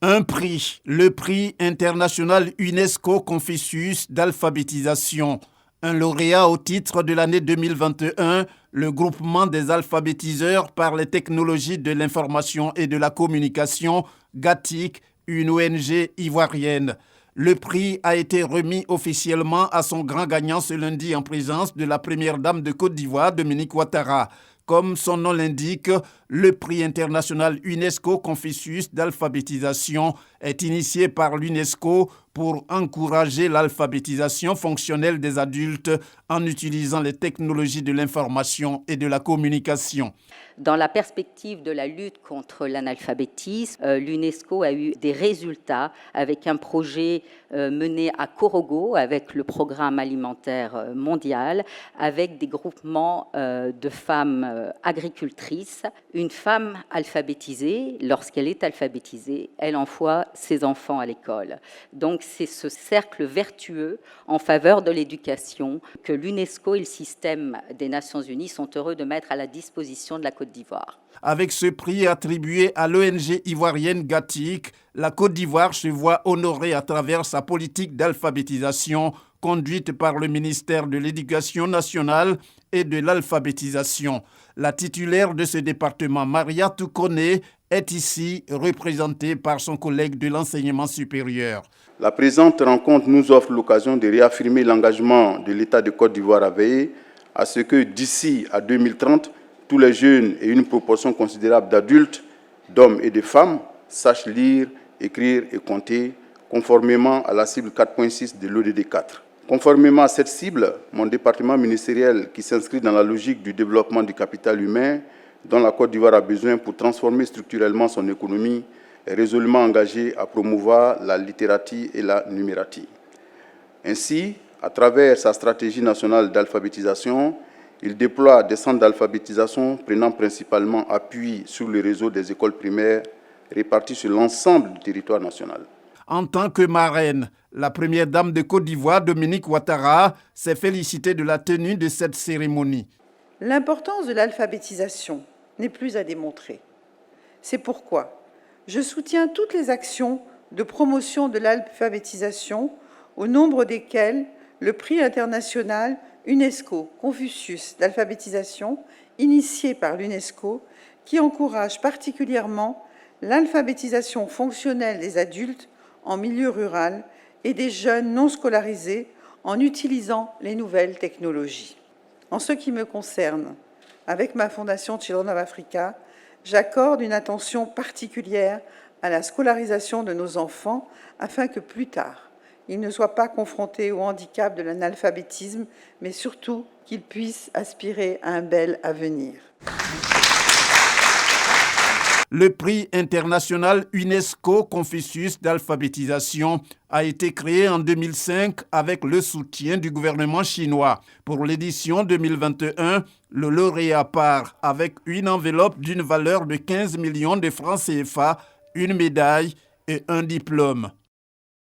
Un prix, le prix international UNESCO Confucius d'alphabétisation. Un lauréat au titre de l'année 2021, le groupement des alphabétiseurs par les technologies de l'information et de la communication, GATIC, une ONG ivoirienne. Le prix a été remis officiellement à son grand gagnant ce lundi en présence de la première dame de Côte d'Ivoire, Dominique Ouattara. Comme son nom l'indique, le prix international UNESCO Confucius d'alphabétisation est initié par l'UNESCO pour encourager l'alphabétisation fonctionnelle des adultes en utilisant les technologies de l'information et de la communication. Dans la perspective de la lutte contre l'analphabétisme, l'UNESCO a eu des résultats avec un projet mené à Korogo avec le Programme alimentaire mondial, avec des groupements de femmes agricultrices. Une femme alphabétisée, lorsqu'elle est alphabétisée, elle envoie ses enfants à l'école. Donc c'est ce cercle vertueux en faveur de l'éducation que l'UNESCO et le système des Nations Unies sont heureux de mettre à la disposition de la Côte d'Ivoire. Avec ce prix attribué à l'ONG ivoirienne GATIC, la Côte d'Ivoire se voit honorée à travers sa politique d'alphabétisation conduite par le ministère de l'Éducation nationale et de l'alphabétisation. La titulaire de ce département, Maria Toukone, est ici représentée par son collègue de l'enseignement supérieur. La présente rencontre nous offre l'occasion de réaffirmer l'engagement de l'État de Côte d'Ivoire à veiller à ce que d'ici à 2030, tous les jeunes et une proportion considérable d'adultes, d'hommes et de femmes sachent lire, écrire et compter conformément à la cible 4.6 de l'ODD 4. Conformément à cette cible, mon département ministériel, qui s'inscrit dans la logique du développement du capital humain dont la Côte d'Ivoire a besoin pour transformer structurellement son économie, est résolument engagé à promouvoir la littératie et la numératie. Ainsi, à travers sa stratégie nationale d'alphabétisation, il déploie des centres d'alphabétisation prenant principalement appui sur le réseau des écoles primaires réparties sur l'ensemble du territoire national. En tant que marraine, la première dame de Côte d'Ivoire, Dominique Ouattara, s'est félicitée de la tenue de cette cérémonie. L'importance de l'alphabétisation n'est plus à démontrer. C'est pourquoi je soutiens toutes les actions de promotion de l'alphabétisation, au nombre desquelles le prix international UNESCO Confucius d'alphabétisation, initié par l'UNESCO, qui encourage particulièrement l'alphabétisation fonctionnelle des adultes en milieu rural et des jeunes non scolarisés en utilisant les nouvelles technologies. En ce qui me concerne, avec ma fondation Children of Africa, j'accorde une attention particulière à la scolarisation de nos enfants afin que plus tard, ils ne soient pas confrontés au handicap de l'analphabétisme, mais surtout qu'ils puissent aspirer à un bel avenir. Le prix international UNESCO Confucius d'alphabétisation a été créé en 2005 avec le soutien du gouvernement chinois. Pour l'édition 2021, le lauréat part avec une enveloppe d'une valeur de 15 millions de francs CFA, une médaille et un diplôme.